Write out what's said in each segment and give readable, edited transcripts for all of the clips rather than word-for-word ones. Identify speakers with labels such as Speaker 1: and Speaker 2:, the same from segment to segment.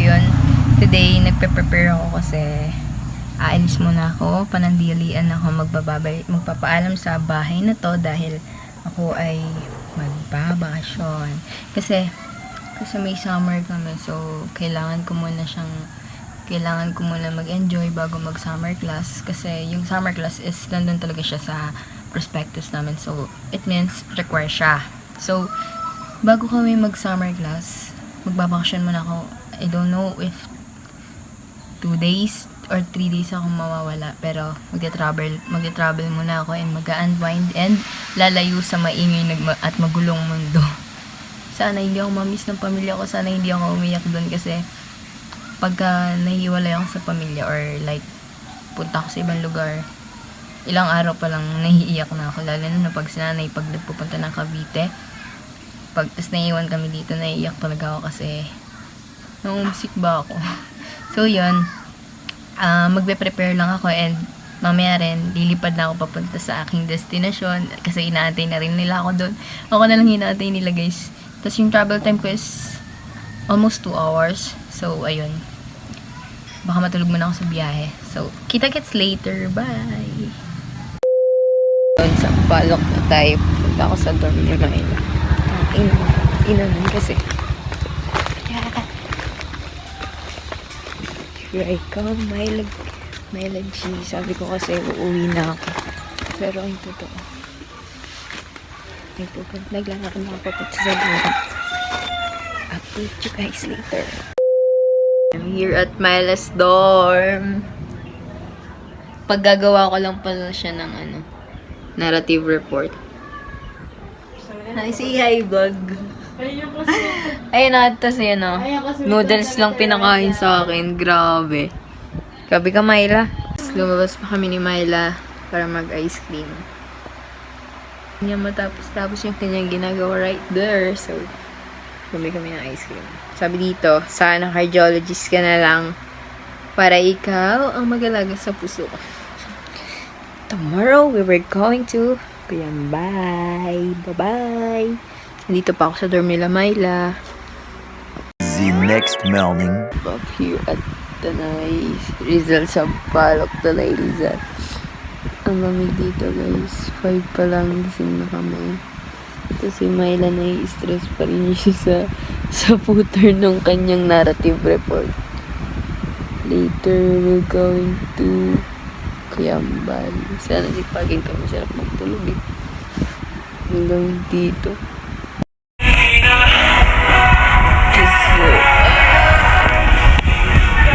Speaker 1: ayun, today nagpe-prepare ako kasi aalis muna ako, panandilian ako, magpapaalam sa bahay na to dahil ako ay magbabakasyon. Kasi may summer kami, so kailangan ko muna mag-enjoy bago mag-summer class. Kasi yung summer class is nandun talaga siya sa prospectus namin, so it means require siya. So bago kami mag-summer class, magbabakasyon muna ako. I don't know if 2 days or 3 days ako mawawala, pero magte-travel muna ako and mag-unwind and lalayo sa maingay at magulong mundo. Sana hindi ako mamiss ng pamilya ko, sana hindi ako umiyak doon kasi pagka nahiwalay ako sa pamilya or like punta ako sa ibang lugar, ilang araw pa lang nahiiyak na ako, lalo na pag sinanay pag nagpupunta ng Cavite. Tas naiwan kami dito, naiiyak talaga ako kasi homesick ba ako. So yun, magbe-prepare lang ako and mamaya rin lilipad na ako papunta sa aking destination kasi inaantay na rin nila ako doon. Ako na lang inaantay nila, guys. Tapos yung travel time ko is almost 2 hours. So ayun, baka matulog muna ako sa biyahe. So kita-kits later, bye. Sa Palok na tayo, punta ako sa dorm ni Maila. Inanon kasi. Here I come, Maila G. Sabi ko kasi uuwi na ako. Pero ang totoo, naglalakad na ako papunta sa dorm. Update you guys later. I'm here at Maila's dorm. Paggagawa ko lang pala siya ng narrative report. Hi, say hi, vlog. Ayun na, tapos yun noodles lang pinakain sa akin. Grabe. Grabe ka, Maila. Lumabas pa kami ni Maila para mag-ice cream. Hindi matapos yung kanyang ginagawa right there. So, bumili kami ng ice cream. Sabi dito, sana cardiologist ka na lang para ikaw ang mag-alaga sa puso. Tomorrow, we were going to Bye. Bye-bye. Nandito pa ako sa dorm nila, Maila.
Speaker 2: The next morning.
Speaker 1: Up here at Tanay Rizal sa Palok, Tanay Rizal. Ang lamig dito, guys. 5 pa lang, gising na kami. Tapos si Maila nai-stress pa rin siya sa footer ng kanyang narrative report. Later, we're going to Kiambal. Sana sipagin ko, masarap magtulog eh. Hanggang dito.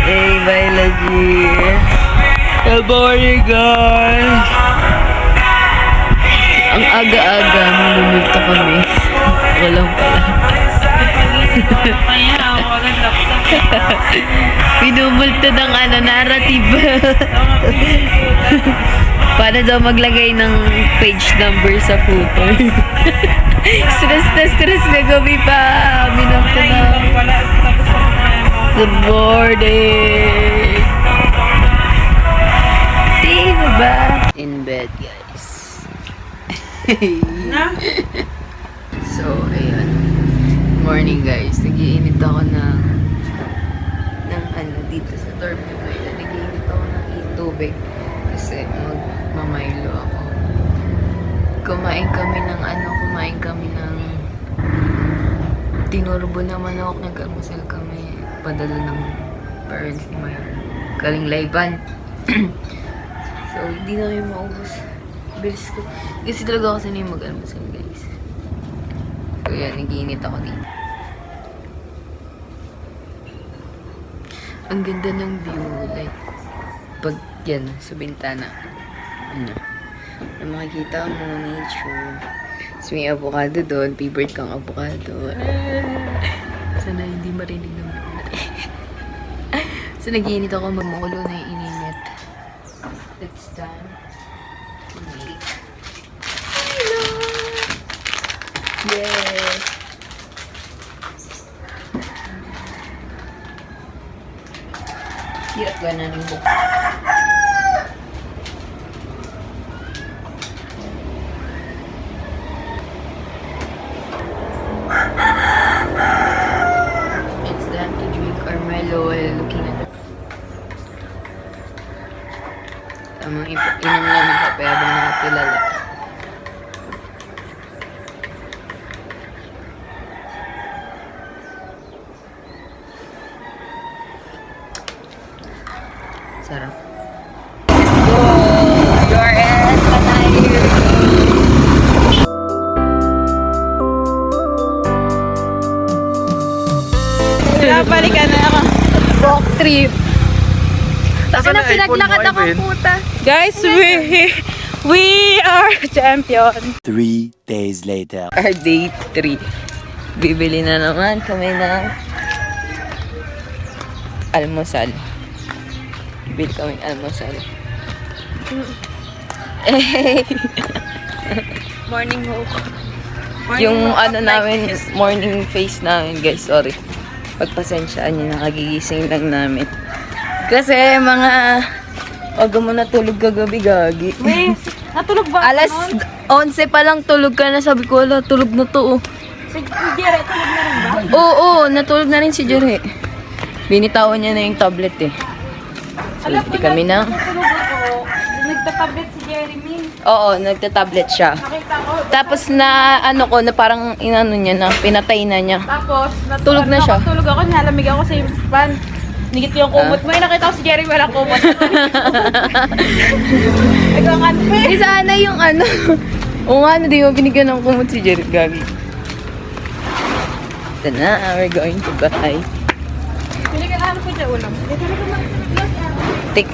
Speaker 1: Hey, Maila G. Good morning, guys. Ang aga-aga, minumulta kami. Walang pala. Minumulta ng narrative. Para daw maglagay ng page number sa footer. Stress na gabi pa. Minumulta na. Good morning. Diba? In bed, guys. So, ayun. Morning, guys. Nag-iinit ako ng dito sa dorm ni Maila. Nag-iinit ako ng tubig kasi magmamaylo ako. Kumain kami ng tinurbo na manok. Nag-almusal kami. Padala ng parents ni Maila. Galing Laiban. So, hindi na kayo maubos. Bilis ko. Kasi talaga ako sanay mag-almusal, guys. So, yan. Nag-iinit ako dito. Ang ganda ng view. Like, pag yan, sa bintana. Makikita mo, nature. So, may avocado doon. Favorite kang avocado. Sana hindi marinig ng view. So, nag-iinit ako. Magmakulo na yung ininit. It's time to make. Hello! Yes! Hirap ka na ng book. It's time to drink Carmelo while looking at tamang inom lang ng kape habang nakatulala. Sarap. Let's go! Yours na tayo!
Speaker 3: Balikan na ako.
Speaker 1: Rock trip! Taka na,
Speaker 2: Nasaan na iPhone mo,
Speaker 1: pinaglakad ako
Speaker 2: Ivan?
Speaker 1: puta.
Speaker 3: Guys, we are champion.
Speaker 2: 3 days later.
Speaker 1: Our day 3. Bibili na naman kami ng almusal. Bibili kami ng almusal. Eh,
Speaker 3: Morning hope.
Speaker 1: yung ano namin, morning face namin, guys, sorry. Pagpasensyaan nyo, nakagigising lang namin. Kasi mga wag mo natulog kagabi, gagi.
Speaker 3: Wait, natulog ba?
Speaker 1: Alas 11 pa lang tulog ka na, sabi ko, wala, tulog na to, oh.
Speaker 3: Si Jere, tulog na rin ba?
Speaker 1: Oo, natulog na rin si Jere. Binitawan niya na yung tablet eh. So, hindi kami na.
Speaker 3: Natulog ako. Nagtatablet si Jeremy.
Speaker 1: Oo, nagta-tablet siya.
Speaker 3: Nakita ko.
Speaker 1: Tapos na ano ko, na parang inano niya na, pinatay na niya.
Speaker 3: Tapos,
Speaker 1: Tulog na siya.
Speaker 3: Tulog ako, nalamig ako sa pan. Nigit yung kumot mo. Nakita ko si Jeremy, walang kumot. Nagkakanpe.
Speaker 1: Hindi sana yung ano. Oo nga, di mo binigyan ng kumot si Jere, gagi. Ito na, we're going to buy.
Speaker 3: Pili ka na ko dyan ulam. Ito na naman.
Speaker 1: Tik.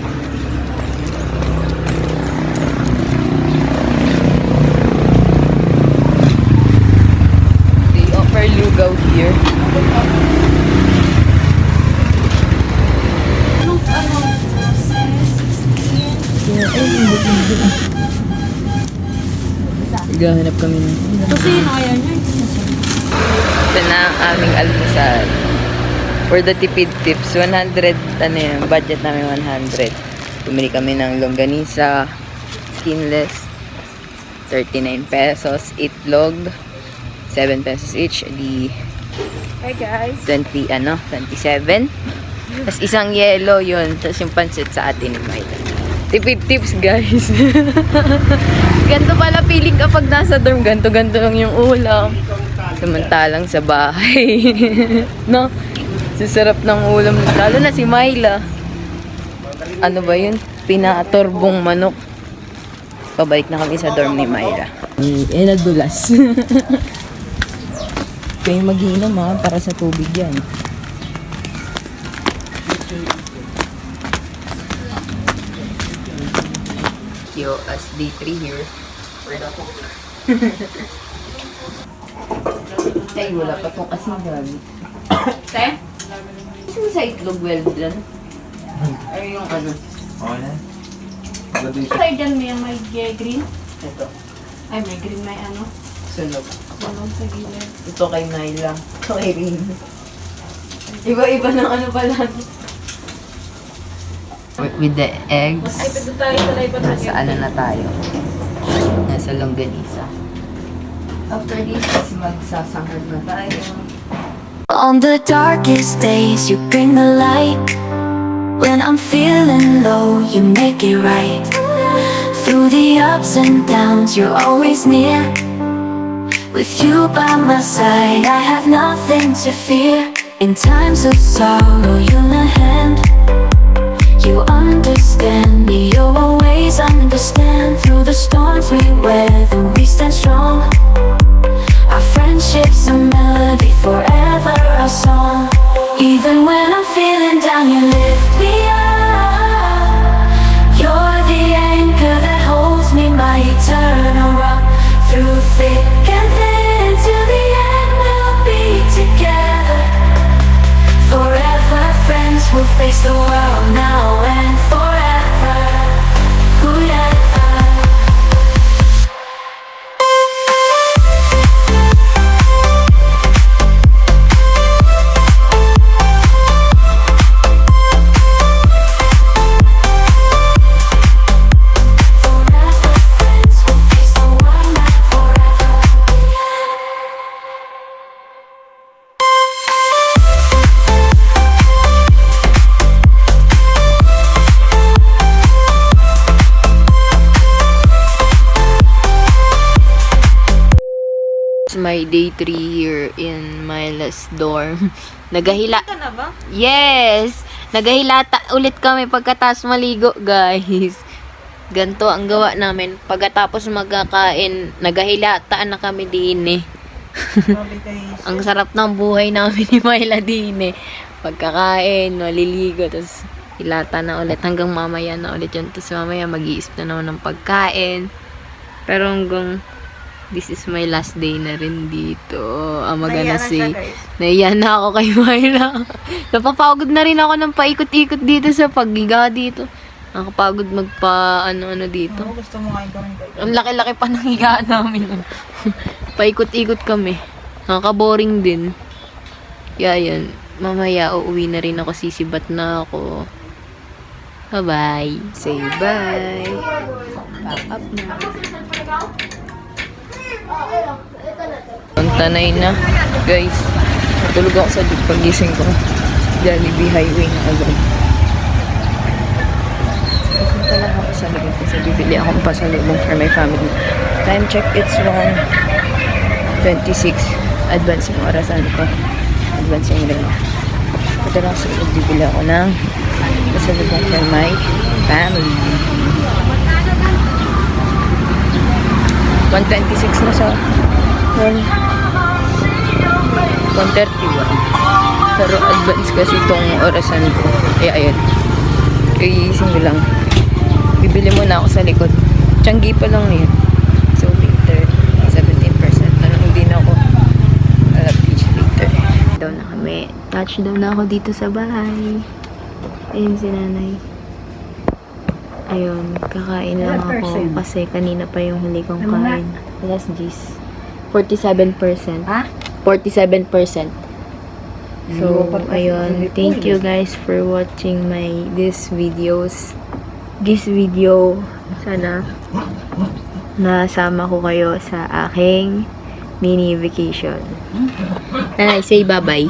Speaker 1: They offer lugaw here. Gahanap kami ng...
Speaker 3: Kasi yun, ayaw niya.
Speaker 1: Ito na ang aming almusal. For the tipid tips, 100, ano yan, budget namin 100. Bumili kami ng longganisa, skinless, 39 pesos, itlog, 7 pesos each, di
Speaker 3: Hi guys.
Speaker 1: 27. Tapos isang yellow yun, tapos yung pancit sa atin ni Maida. Tipid tips, guys. Ganto pala feeling kapag nasa dorm, ganto-ganto lang yung ulam. Samantalang sa bahay. No? Sasarap ng ulam. Lalo na si Myla. Ano ba yun? Pinaturbong manok. Pabalik na kami sa dorm ni Myla. Nadulas. Kayo mag-iinom ha, para sa tubig yan. Yo, as day 3 here. Where the fuck? Ay, wala pa tong kasing gamit. Te? Gusto mo sa itlog well done? Ay, yung ano?
Speaker 2: Okay na.
Speaker 3: Tayo dyan may green.
Speaker 1: Ito.
Speaker 3: Ay, may green, may ano.
Speaker 1: Sunog.
Speaker 3: Tulog sa gilid.
Speaker 1: Ito kay Myla. Ito kay Rin. Iba-iba ng ano pala. With the eggs.
Speaker 3: Ay, pwede tayo sa live at
Speaker 1: Nasa ano na tayo? Nasa longganisa. After this, magsasahod na tayo.
Speaker 4: On the darkest days, you bring the light. When I'm feeling low, you make it right. Through the ups and downs, you're always near. With you by my side, I have nothing to fear. In times of sorrow, you lend a hand. You understand me, you always understand. Through the storms we weather, we stand strong. Our friendship's a melody, forever a song. Even when I'm feeling down, you lift me up. You're the anchor that holds me, my eternal rock. Through thick and thin, to the end we'll be together. Forever friends, we'll face the world now and forever. Whoever.
Speaker 1: my day 3 here in my last dorm. Nagahila.
Speaker 3: Ka na ba?
Speaker 1: Yes! Nagahilata ulit kami pagkatapos maligo, guys. Ganto ang gawa namin. Pagkatapos magkakain, nagahilata na kami din eh.
Speaker 3: Grabe guys.
Speaker 1: Ang sarap ng buhay namin ni Myla din eh. Pagkakain, maliligo, tapos hilata na ulit hanggang mamaya na ulit yun. Tapos mamaya mag-iisip na naman ng pagkain. Pero hanggang this is my last day na rin dito.
Speaker 3: Nahiya na siya, guys.
Speaker 1: Naiya na ako kay Myla. Napapagod na rin ako ng paikot-ikot dito sa paghiga dito. Nakapagod ano dito.
Speaker 3: Ano gusto mo kain ka rin guys?
Speaker 1: Ang laki-laki pa ng higaan namin. Paikot-ikot kami. Nakaka-boring din. Kaya yan. Mamaya uuwi na rin ako. Sisibat na ako. Bye-bye. Say bye. Pack up na. Pantanay na. Guys, natulog ako sa pagising ko. Jollibee Highway na agad. Pupunta lang ako sa likod kasi bibili akong pasalubong for my family. Time check, it's 1:26. Advance yung orasan ko. Advance yung rin. Punta lang sa likod, bibili ako ng pasalubong for my family. 1:26 na sa 1:31. Pero advance kasi itong orasan ko. Ayun. Kagising ko lang. Bibili muna ako sa likod. Tianggi pa lang yun. So later, 17%. Ano, hindi na ako beach later. Down na kami. Touchdown na ako dito sa bahay. Ayun si nanay. Ayun, kakain lang ako kasi kanina pa yung huli kong kain. Alas 10. 47%.
Speaker 3: Ha?
Speaker 1: 47%. So, ayun. Thank you guys for watching this video. Sana nasama ko kayo sa aking mini vacation. Nanay, say bye-bye.